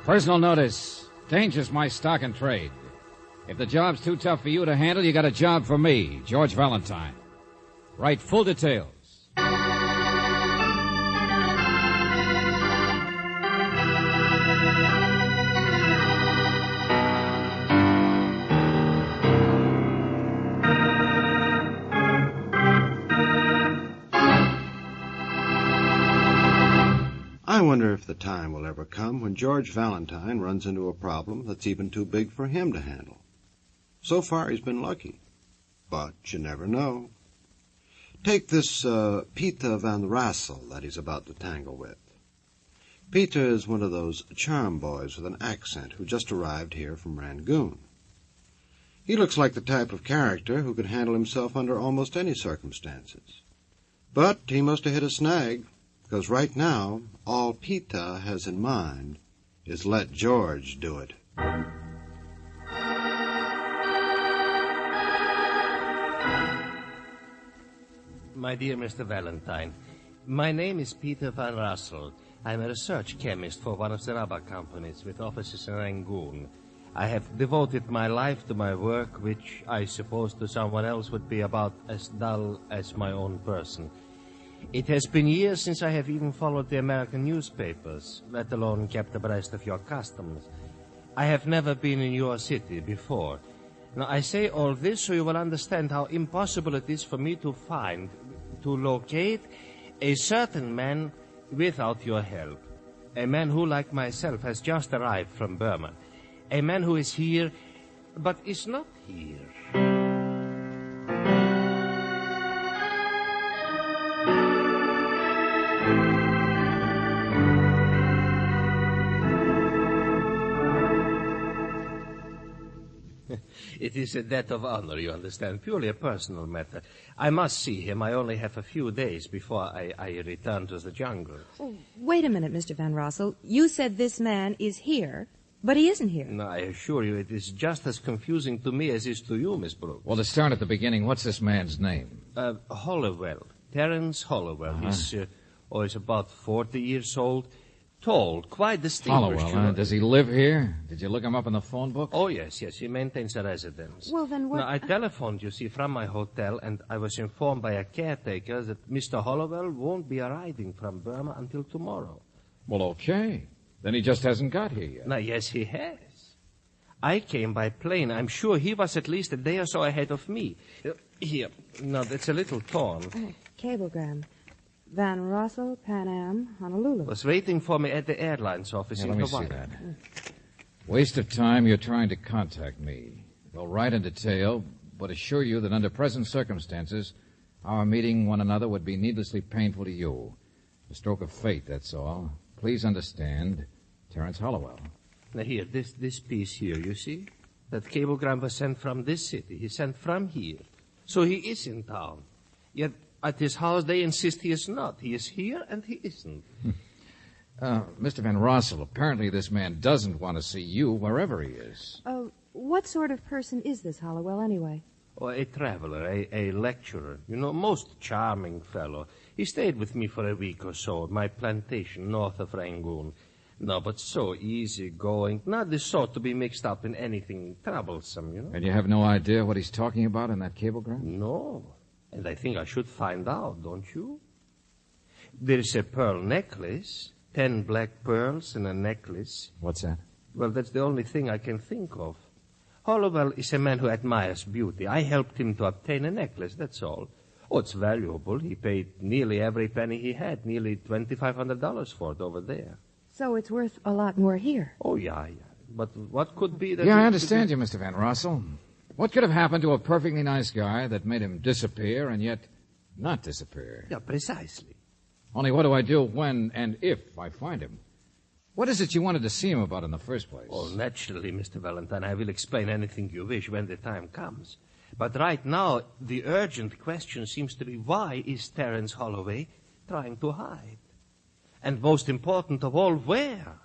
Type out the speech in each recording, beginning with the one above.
Personal notice. Danger's my stock and trade. If the job's too tough for you to handle, you got a job for me, George Valentine. Write full details. I wonder if the time will ever come when George Valentine runs into a problem that's even too big for him to handle. So far, he's been lucky. But you never know. Take this Peter Van Rassel that he's about to tangle with. Peter is one of those charm boys with an accent who just arrived here from Rangoon. He looks like the type of character who could handle himself under almost any circumstances. But he must have hit a snag, because right now, all Peter has in mind is let George do it. My dear Mr. Valentine, my name is Peter Van Rassel. I'm a research chemist for one of the rubber companies with offices in Rangoon. I have devoted my life to my work, which I suppose to someone else would be about as dull as my own person. It has been years since I have even followed the American newspapers, let alone kept abreast of your customs. I have never been in your city before. Now, I say all this so you will understand how impossible it is for me to locate a certain man without your help. A man who, like myself, has just arrived from Burma. A man who is here, but is not here. It is a debt of honor, you understand, purely a personal matter. I must see him. I only have a few days before I return to the jungle. Oh, wait a minute, Mr. Van Rossel. You said this man is here, but he isn't here. No, I assure you it is just as confusing to me as it is to you, Miss Brooks. Well, to start at the beginning, what's this man's name? Hollowell. Terence Hollowell. He's about 40 years old. Tall, quite distinguished. Hollowell, does he live here? Did you look him up in the phone book? Oh, yes. He maintains a residence. Well, then what... Now, I telephoned, you see, from my hotel, and I was informed by a caretaker that Mr. Hollowell won't be arriving from Burma until tomorrow. Well, okay. Then he just hasn't got here yet. Now, yes, he has. I came by plane. I'm sure he was at least a day or so ahead of me. Here. No, that's a little torn. Cablegram. Van Rossel, Pan Am, Honolulu. Was waiting for me at the airlines office in Hawaii. Let me see that. Waste of time you're trying to contact me. We'll write in detail, but assure you that under present circumstances, our meeting one another would be needlessly painful to you. A stroke of fate, that's all. Please understand, Terence Hollowell. Now here, this piece here, you see? That cablegram was sent from this city. He sent from here. So he is in town. Yet at his house, they insist he is not. He is here, and he isn't. Mr. Van Rossel, apparently this man doesn't want to see you wherever he is. What sort of person is this Hollowell, anyway? Oh, a traveler, a lecturer. You know, most charming fellow. He stayed with me for a week or so at my plantation north of Rangoon. No, but so easygoing. Not the sort to be mixed up in anything troublesome, you know. And you have no idea what he's talking about in that cablegram? No. And I think I should find out, don't you? There is a pearl necklace, 10 black pearls in a necklace. What's that? Well, that's the only thing I can think of. Hollowell is a man who admires beauty. I helped him to obtain a necklace, that's all. Oh, it's valuable. He paid nearly every penny he had, nearly $2,500 for it over there. So it's worth a lot more here. Oh, yeah. But what could be that... Yeah, I understand you, Mr. Van Rossel. What could have happened to a perfectly nice guy that made him disappear and yet not disappear? Yeah, precisely. Only what do I do when and if I find him? What is it you wanted to see him about in the first place? Oh, naturally, Mr. Valentine. I will explain anything you wish when the time comes. But right now, the urgent question seems to be, why is Terence Holloway trying to hide? And most important of all, where?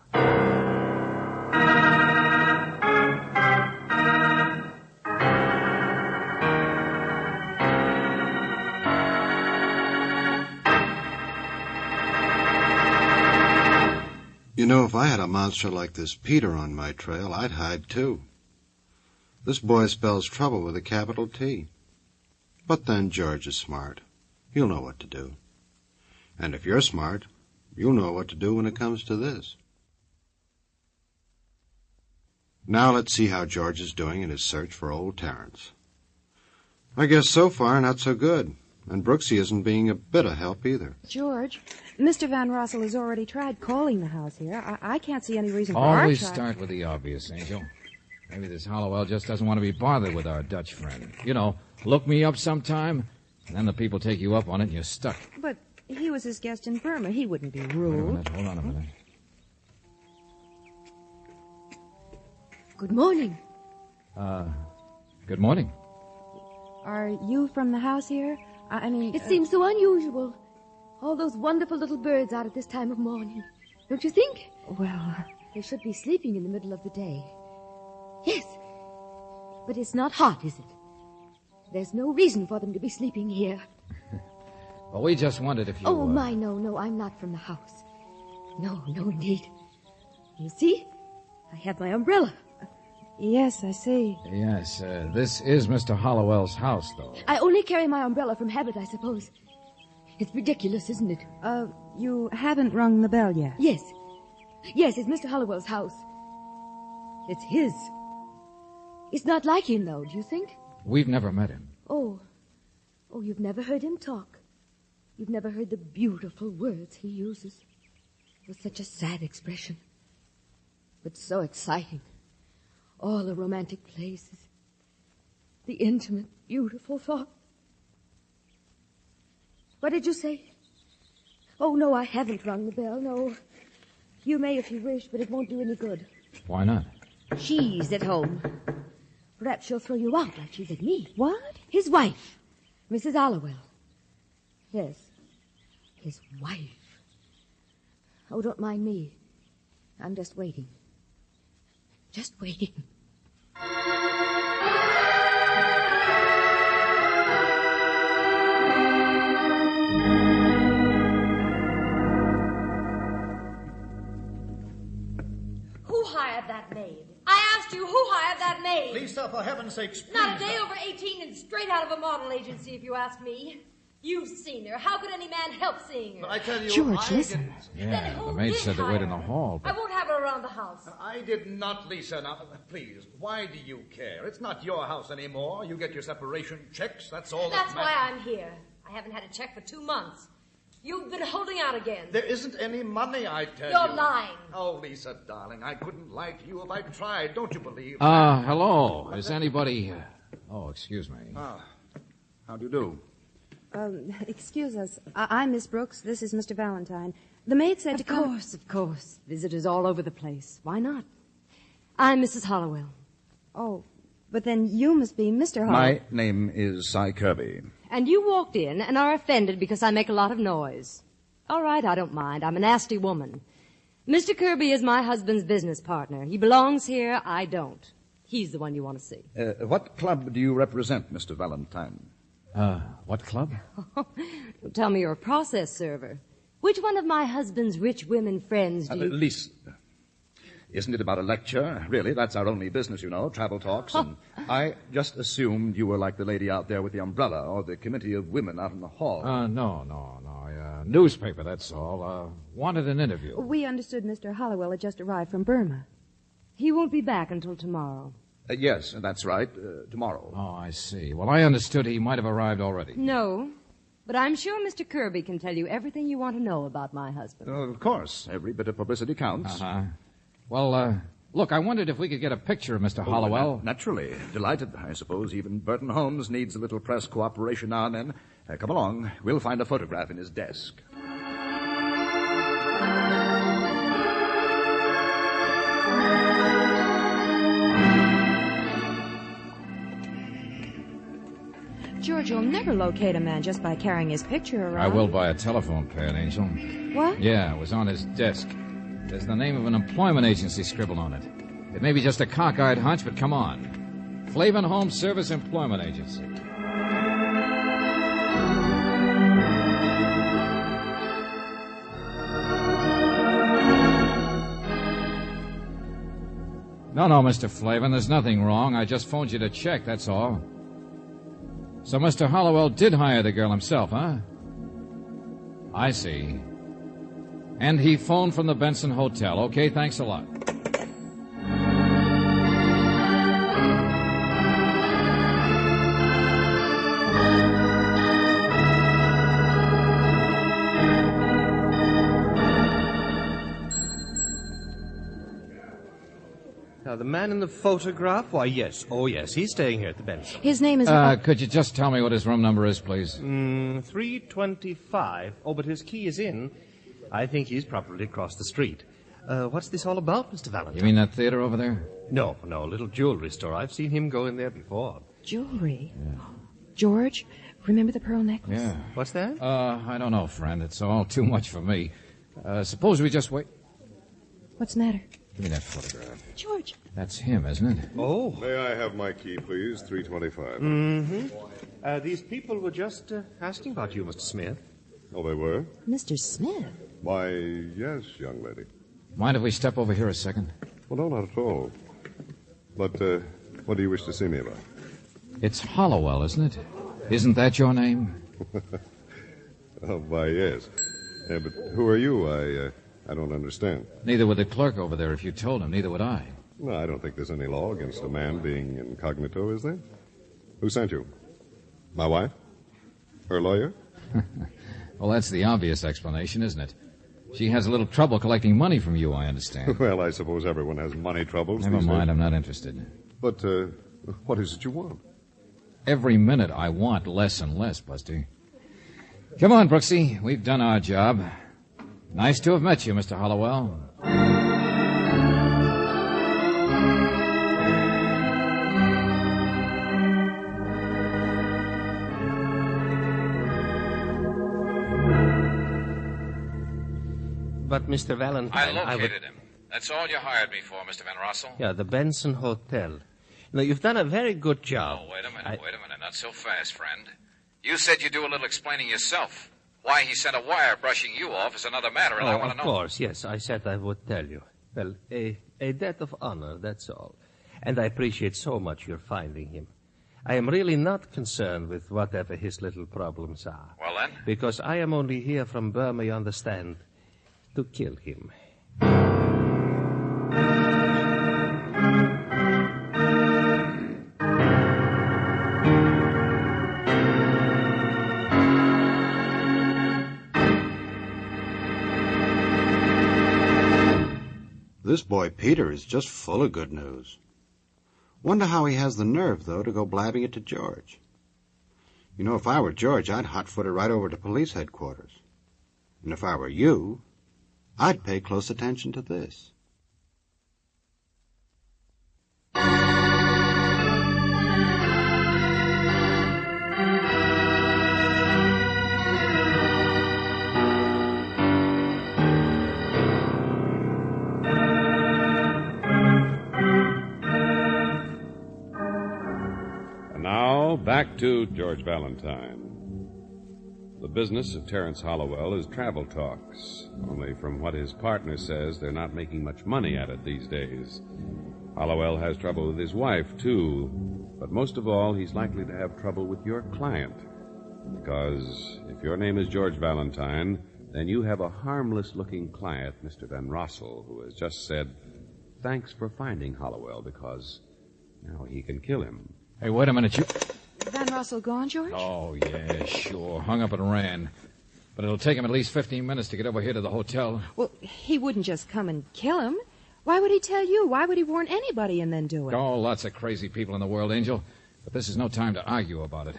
You know, if I had a monster like this Peter on my trail, I'd hide too. This boy spells trouble with a capital T. But then George is smart. He'll know what to do. And if you're smart, you'll know what to do when it comes to this. Now let's see how George is doing in his search for old Terence. I guess so far not so good. And Brooksie isn't being a bit of help either. George, Mr. Van Rossel has already tried calling the house here. I can't see any reason for our Always try. start with the obvious, Angel. Maybe this Hollowell just doesn't want to be bothered with our Dutch friend. You know, look me up sometime, and then the people take you up on it and you're stuck. But he was his guest in Burma. He wouldn't be Wait a rude. minute, hold on a minute. Good morning. Good morning. Are you from the house here? I mean... It seems so unusual. All those wonderful little birds out at this time of morning. Don't you think? Well... They should be sleeping in the middle of the day. Yes. But it's not hot, is it? There's no reason for them to be sleeping here. Well, we just wondered if you... Oh, my, no, I'm not from the house. No, indeed. You see? I have my umbrella. Yes, I see. Yes, this is Mr. Hollowell's house, though. I only carry my umbrella from habit, I suppose. It's ridiculous, isn't it? You haven't rung the bell yet. Yes, it's Mr. Hollowell's house. It's his. It's not like him, though, do you think? We've never met him. Oh, you've never heard him talk. You've never heard the beautiful words he uses. With such a sad expression. But so exciting. All the romantic places. The intimate, beautiful thought. What did you say? Oh, no, I haven't rung the bell, no. You may if you wish, but it won't do any good. Why not? She's at home. Perhaps she'll throw you out like she did me. What? His wife, Mrs. Hollowell. Yes, his wife. Oh, don't mind me. I'm just waiting. Just waiting. Who hired that maid? I asked you, who hired that maid? Lisa, for heaven's sakes, please. Not a day over 18 and straight out of a model agency, if you ask me. You've seen her. How could any man help seeing her? But I tell you, George, I listen. didn't. Yeah, who the maid did said to hire wait in the her? hall. I won't have her around the house. I did not, Lisa. Now, please, why do you care? It's not your house anymore. You get your separation checks. That's all That's that why matters. I'm here. I haven't had a check for 2 months. You've been holding out again. There isn't any money, I tell you. You're lying. Oh, Lisa, darling, I couldn't lie to you if I tried. Don't you believe? Hello. Is anybody... Oh, excuse me. How do you do? Excuse us. I'm Miss Brooks. This is Mr. Valentine. The maid said to come... Of course. Visitors all over the place. Why not? I'm Mrs. Hollowell. Oh, but then you must be Mr. Hollowell. My name is Cy Kirby. And you walked in and are offended because I make a lot of noise. All right, I don't mind. I'm a nasty woman. Mr. Kirby is my husband's business partner. He belongs here. I don't. He's the one you want to see. What club do you represent, Mr. Valentine? What club? Don't tell me you're a process server. Which one of my husband's rich women friends do you... Lisa. Isn't it about a lecture? Really, that's our only business, you know, travel talks. And I just assumed you were like the lady out there with the umbrella or the committee of women out in the hall. No. Newspaper, that's all. Wanted an interview. We understood Mr. Hollowell had just arrived from Burma. He won't be back until tomorrow. Yes, that's right. Tomorrow. Oh, I see. Well, I understood he might have arrived already. No, but I'm sure Mr. Kirby can tell you everything you want to know about my husband. Of course. Every bit of publicity counts. Uh-huh. Well, look, I wondered if we could get a picture of Mr. Hollowell. Naturally. Delighted. I suppose even Burton Holmes needs a little press cooperation now and then. Come along. We'll find a photograph in his desk. George, you'll never locate a man just by carrying his picture around. I will by a telephone pad, Angel. What? Yeah, it was on his desk. There's the name of an employment agency scribbled on it. It may be just a cockeyed hunch, but come on. Flavin Home Service Employment Agency. No, Mr. Flavin, there's nothing wrong. I just phoned you to check, that's all. So Mr. Hollowell did hire the girl himself, huh? I see. And he phoned from the Benson Hotel. Okay, thanks a lot. Now, the man in the photograph? Why, yes. Oh, yes. He's staying here at the Benson. His name is... Could you just tell me what his room number is, please? 325. Oh, but his key is in. I think he's probably across the street. What's this all about, Mr. Valentine? You mean that theater over there? No, a little jewelry store. I've seen him go in there before. Jewelry? Yeah. George, remember the pearl necklace? Yeah. What's that? I don't know, friend. It's all too much for me. Suppose we just wait. What's the matter? Give me that photograph. George. That's him, isn't it? Oh. May I have my key, please? 325. Mm-hmm. These people were just asking about you, Mr. Smith. Oh, they were? Mr. Smith? Why, yes, young lady. Mind if we step over here a second? Well, no, not at all. But, what do you wish to see me about? It's Hollowell, isn't it? Isn't that your name? Oh, why, yes. Yeah, but who are you? I don't understand. Neither would the clerk over there if you told him. Neither would I. No, I don't think there's any law against a man being incognito, is there? Who sent you? My wife? Her lawyer? Well, that's the obvious explanation, isn't it? She has a little trouble collecting money from you, I understand. Well, I suppose everyone has money troubles. Never these mind, days. I'm not interested. But, what is it you want? Every minute I want less and less, Buster. Come on, Brooksie. We've done our job. Nice to have met you, Mr. Hollowell. But, Mr. Valentine... I located him. That's all you hired me for, Mr. Van Rossel. Yeah, the Benson Hotel. Now, you've done a very good job. Oh, wait a minute. Not so fast, friend. You said you'd do a little explaining yourself. Why he sent a wire brushing you off is another matter, and I want to know. Of course, yes. I said I would tell you. Well, a debt of honor, that's all. And I appreciate so much your finding him. I am really not concerned with whatever his little problems are. Well, then? Because I am only here from Burma, you understand, to kill him. This boy Peter is just full of good news. Wonder how he has the nerve, though, to go blabbing it to George. You know, if I were George, I'd hot-foot it right over to police headquarters. And if I were you, I'd pay close attention to this. Back to George Valentine. The business of Terence Hollowell is travel talks, only from what his partner says, they're not making much money at it these days. Hollowell has trouble with his wife, too, but most of all, he's likely to have trouble with your client. Because if your name is George Valentine, then you have a harmless-looking client, Mr. Van Rossel, who has just said, thanks for finding Hollowell, because now he can kill him. Hey, wait a minute, you... Van Rossel gone, George? Oh, yeah, sure. Hung up and ran. But it'll take him at least 15 minutes to get over here to the hotel. Well, he wouldn't just come and kill him. Why would he tell you? Why would he warn anybody and then do it? Oh, lots of crazy people in the world, Angel. But this is no time to argue about it.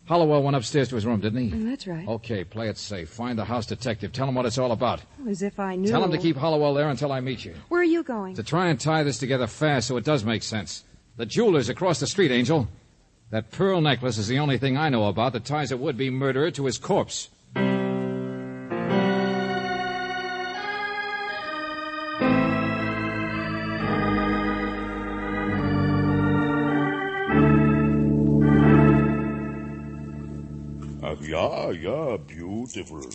Hollowell went upstairs to his room, didn't he? That's right. Okay, play it safe. Find the house detective. Tell him what it's all about. As if I knew. Tell him to keep Hollowell there until I meet you. Where are you going? To try and tie this together fast so it does make sense. The jeweler's across the street, Angel. That pearl necklace is the only thing I know about that ties a would-be murderer to his corpse. Yeah, beautiful.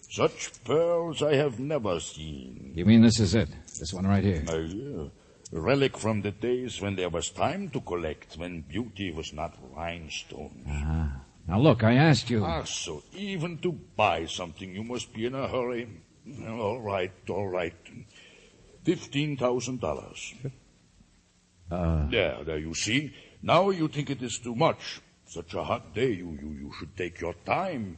Such pearls I have never seen. You mean this is it? This one right here? Yeah. A relic from the days when there was time to collect, when beauty was not rhinestones. Now, look, I asked you. So even to buy something, you must be in a hurry. All right. $15,000. There, you see. Now you think it is too much. Such a hot day, you should take your time.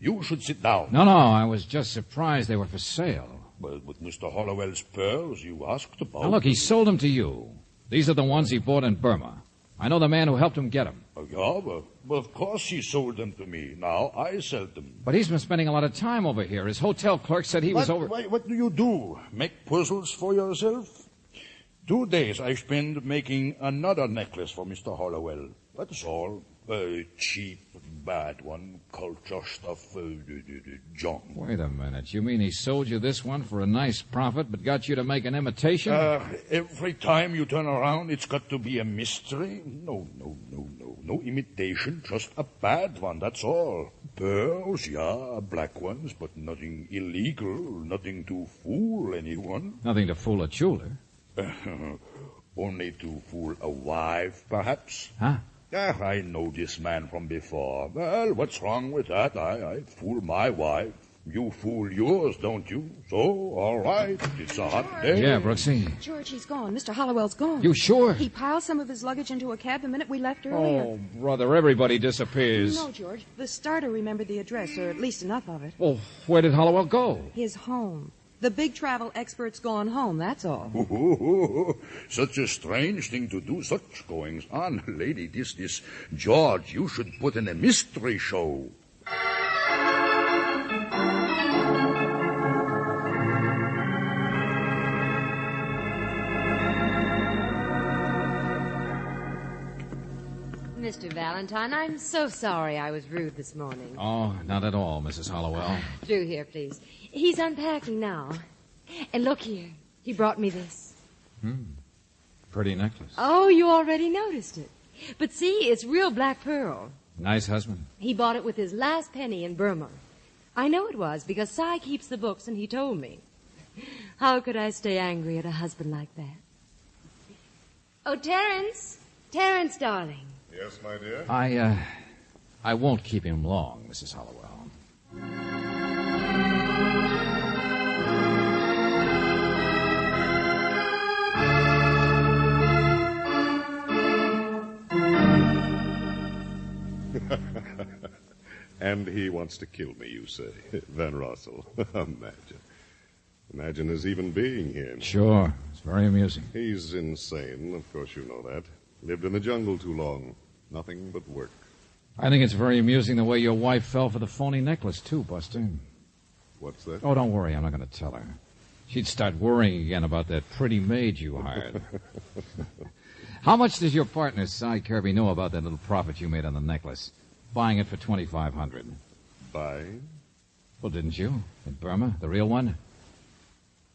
You should sit down. No, I was just surprised they were for sale. Well, with Mr. Hollowell's pearls you asked about... Now, look, he sold them to you. These are the ones he bought in Burma. I know the man who helped him get them. Well, of course he sold them to me. Now I sell them. But he's been spending a lot of time over here. His hotel clerk said he was over... What do you do? Make puzzles for yourself? 2 days I spend making another necklace for Mr. Hollowell. That's all. Cheap, bad one, culture stuff, junk. Wait a minute. You mean he sold you this one for a nice profit, but got you to make an imitation? Every time you turn around, it's got to be a mystery. No imitation, just a bad one, that's all. Pearls, yeah, black ones, but nothing illegal, nothing to fool anyone. Nothing to fool a jeweler. Only to fool a wife, perhaps. Huh? I know this man from before. Well, what's wrong with that? I fool my wife. You fool yours, don't you? So, all right, it's a hot day. Yeah, Brooksie. George, he's gone. Mr. Hollowell's gone. You sure? He piled some of his luggage into a cab the minute we left earlier. Oh, brother, everybody disappears. No, George. The starter remembered the address, or at least enough of it. Well, where did Hollowell go? His home. The big travel expert's gone home, that's all. Such a strange thing to do, such goings on. Lady, this George, you should put in a mystery show. Mr. Valentine, I'm so sorry I was rude this morning. Oh, not at all, Mrs. Hollowell. Through here, please. He's unpacking now. And look here. He brought me this. Pretty necklace. Oh, you already noticed it. But see, it's real black pearl. Nice husband. He bought it with his last penny in Burma. I know it was because Cy keeps the books and he told me. How could I stay angry at a husband like that? Oh, Terence. Terence, darling. Yes, my dear? I won't keep him long, Mrs. Hollowell. And he wants to kill me, you say, Van Rossel. Imagine his even being here. Sure. It's very amusing. He's insane, of course you know that. Lived in the jungle too long. Nothing but work. I think it's very amusing the way your wife fell for the phony necklace, too, Buster. What's that? Oh, don't worry. I'm not going to tell her. She'd start worrying again about that pretty maid you hired. How much does your partner, Cy Kirby, know about that little profit you made on the necklace? Buying it for $2,500. Buying? Well, didn't you? In Burma? The real one?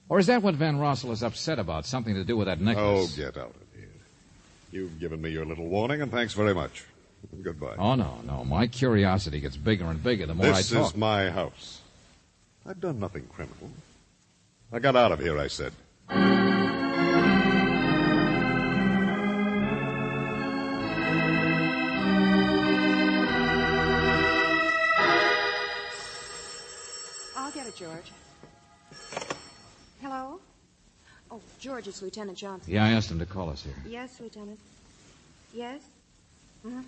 Or is that what Van Rossel is upset about? Something to do with that necklace? Oh, get out of here. You've given me your little warning, and thanks very much. Goodbye. Oh, no. My curiosity gets bigger and bigger the more I talk. This is my house. I've done nothing criminal. I got out of here, I said. I'll get it, George. Hello? Oh, George, it's Lieutenant Johnson. Yeah, I asked him to call us here. Yes, Lieutenant. Yes? Mm-hmm.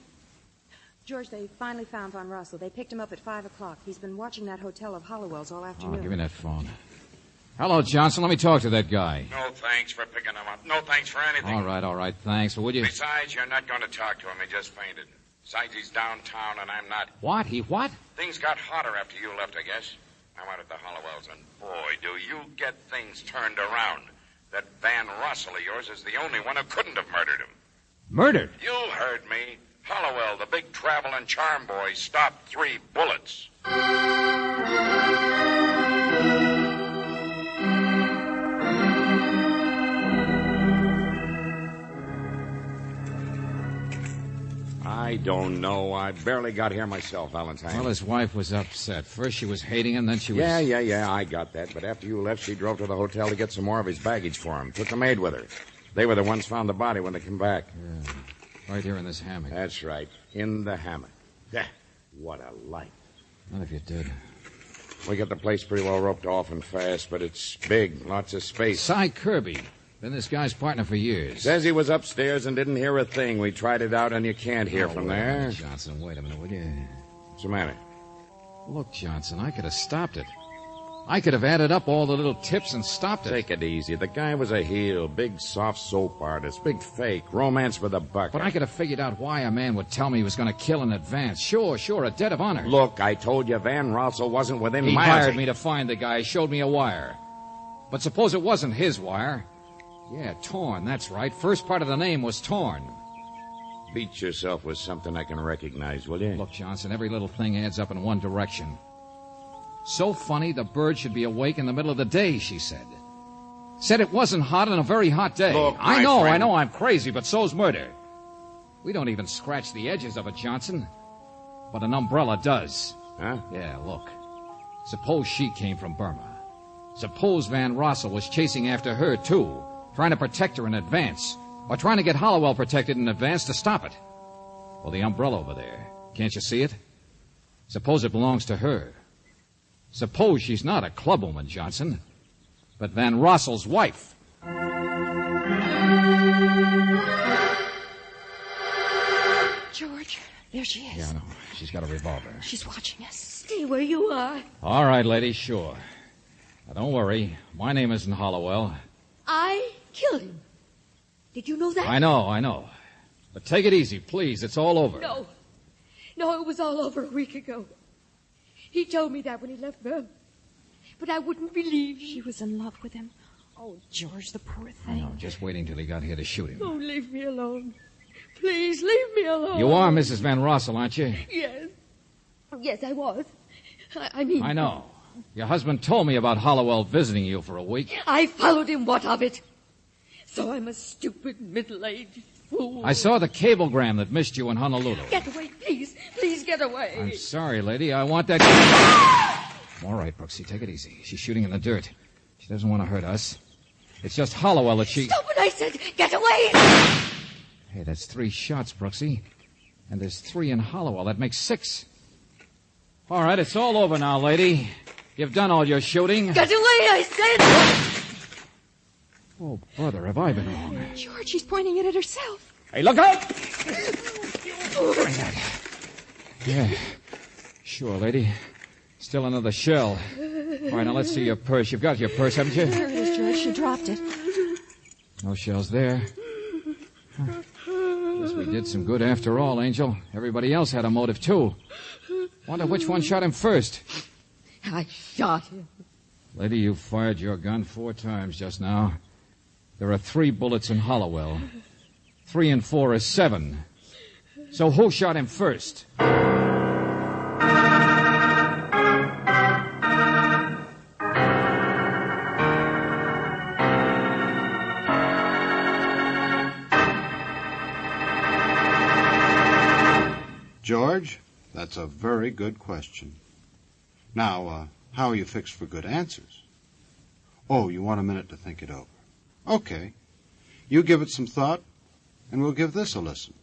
George, they finally found Van Rossel. They picked him up at 5 o'clock. He's been watching that hotel of Hollowell's all afternoon. Oh, give me that phone. Hello, Johnson. Let me talk to that guy. No thanks for picking him up. No thanks for anything. All right. Thanks. Well, would you... Besides, you're not going to talk to him. He just fainted. Besides, he's downtown, and I'm not. What? He what? Things got hotter after you left, I guess. I went at the Hollowells, and boy, do you get things turned around. That Van Rossel of yours is the only one who couldn't have murdered him. Murdered? You heard me. Hollowell, the big travel and charm boy, stopped 3 bullets. I don't know. I barely got here myself, Valentine. Well, his wife was upset. First she was hating him, then she was... Yeah, I got that. But after you left, she drove to the hotel to get some more of his baggage for him. Took the maid with her. They were the ones found the body when they came back. Yeah. Right here in this hammock. That's right. In the hammock. Yeah. What a light. Not if you did. We got the place pretty well roped off and fast, but it's big. Lots of space. Cy Kirby. Been this guy's partner for years. Says he was upstairs and didn't hear a thing. We tried it out, and you can't hear from wait a there. minute, Johnson, wait a minute, will you? What's the matter? Look, Johnson, I could have stopped it. I could have added up all the little tips and stopped it. Take it easy. The guy was a heel, big soft soap artist, big fake, romance for the buck. But I could have figured out why a man would tell me he was going to kill in advance. Sure, a debt of honor. Look, I told you Van Rossel wasn't within He miles. hired me to find the guy, showed me a wire. But suppose it wasn't his wire. Yeah, Torn, that's right. First part of the name was Torn. Beat yourself with something I can recognize, will you? Look, Johnson, every little thing adds up in one direction. So funny the bird should be awake in the middle of the day, she said. Said it wasn't hot on a very hot day. Look, I my know friend. I'm crazy, but so's murder. We don't even scratch the edges of it, Johnson. But an umbrella does. Huh? Yeah, look. Suppose she came from Burma. Suppose Van Rossel was chasing after her, too, trying to protect her in advance, or trying to get Hollowell protected in advance to stop it. Well, the umbrella over there, can't you see it? Suppose it belongs to her. Suppose she's not a clubwoman, Johnson, but Van Rossel's wife. George, there she is. Yeah, I know. She's got a revolver. She's watching us. Stay where you are. All right, lady, sure. Now, don't worry. My name isn't Hollowell. I killed him. Did you know that? I know. But take it easy, please. It's all over. No, it was all over a week ago. He told me that when he left Burma. But I wouldn't believe She was in love with him. Oh, George, the poor I thing. know. Just waiting till he got here to shoot him. Oh, leave me alone. Please, leave me alone. You are Mrs. Van Rossel, aren't you? Yes. Yes, I was. I mean... I know. Your husband told me about Hollowell visiting you for a week. I followed him. What of it? So I'm a stupid, middle-aged fool. I saw the cablegram that missed you in Honolulu. Get away, please. Please get away. I'm sorry, lady. I want that... All right, Brooksie, take it easy. She's shooting in the dirt. She doesn't want to hurt us. It's just Hollowell that she... Stop it, I said. Get away. Hey, that's 3 shots, Brooksie. And there's 3 in Hollowell. That makes 6. All right, it's all over now, lady. You've done all your shooting. Get away, I said. Oh, brother, have I been wrong? George, she's pointing it at herself. Hey, look out! Bring that. Yeah. Sure, lady. Still another shell. All right, now let's see your purse. You've got your purse, haven't you? There it is, George. She dropped it. No shells there. Huh. Guess we did some good after all, Angel. Everybody else had a motive, too. Wonder which one shot him first. I shot him. Lady, you fired your gun 4 times just now. There are 3 bullets in Hollowell. 3 and 4 is 7. So who shot him first? George, that's a very good question. Now, how are you fixed for good answers? Oh, you want a minute to think it over. Okay. You give it some thought, and we'll give this a listen.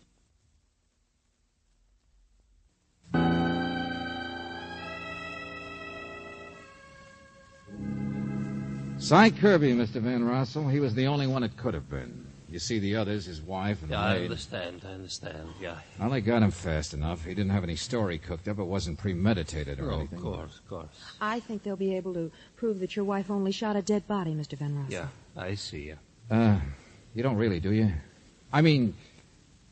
Cy Kirby, Mr. Van Rossel. He was the only one it could have been. You see the others, his wife and the I maid. understand, yeah. Well, they got him fast enough. He didn't have any story cooked up. It wasn't premeditated or anything. Of course. I think they'll be able to prove that your wife only shot a dead body, Mr. Van Rossel. Yeah, I see, You don't really, do you? I mean,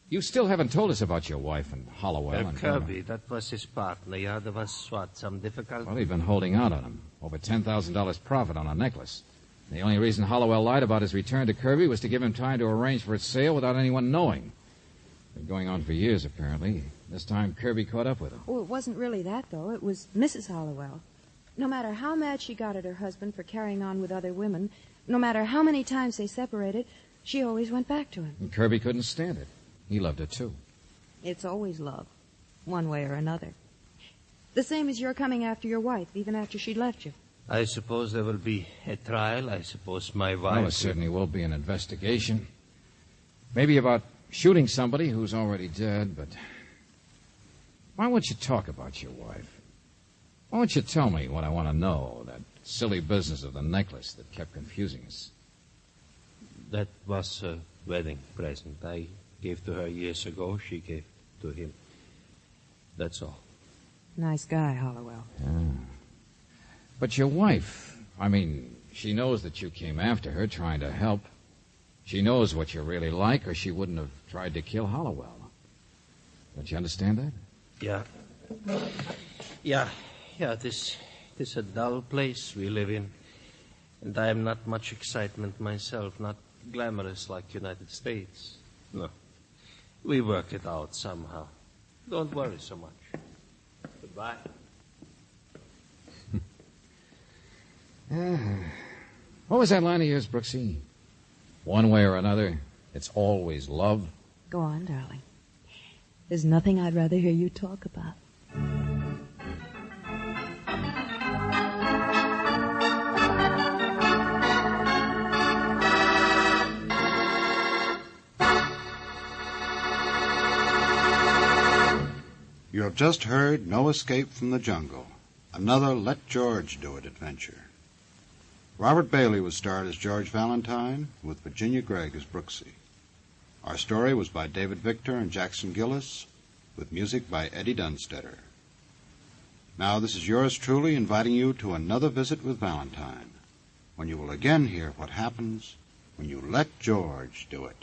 you still haven't told us about your wife and Hollowell. And Kirby, that was his partner. Yeah, there was, some difficulty? Well, he'd been holding out on him. Over $10,000 profit on a necklace. The only reason Hollowell lied about his return to Kirby was to give him time to arrange for its sale without anyone knowing. Been going on for years, apparently. This time, Kirby caught up with him. Oh, it wasn't really that, though. It was Mrs. Hollowell. No matter how mad she got at her husband for carrying on with other women, no matter how many times they separated, she always went back to him. And Kirby couldn't stand it. He loved her, too. It's always love, one way or another. The same as your coming after your wife, even after she'd left you. I suppose there will be a trial. I suppose my wife... Well, there certainly will be an investigation. Maybe about shooting somebody who's already dead, but why won't you talk about your wife? Why won't you tell me what I want to know, that silly business of the necklace that kept confusing us? That was a wedding present I gave to her years ago. She gave to him. That's all. Nice guy, Hollowell. Yeah. But your wife, I mean, she knows that you came after her trying to help. She knows what you're really like, or she wouldn't have tried to kill Hollowell. Don't you understand that? Yeah. Yeah, this is a dull place we live in. And I am not much excitement myself, not glamorous like United States. No. We work it out somehow. Don't worry so much. Goodbye. What was that line of yours, Brooksie? One way or another, it's always love. Go on, darling. There's nothing I'd rather hear you talk about. You have just heard No Escape from the Jungle, another Let George Do It adventure. Robert Bailey was starred as George Valentine, with Virginia Gregg as Brooksie. Our story was by David Victor and Jackson Gillis, with music by Eddie Dunstetter. Now this is yours truly inviting you to another visit with Valentine, when you will again hear what happens when you let George do it.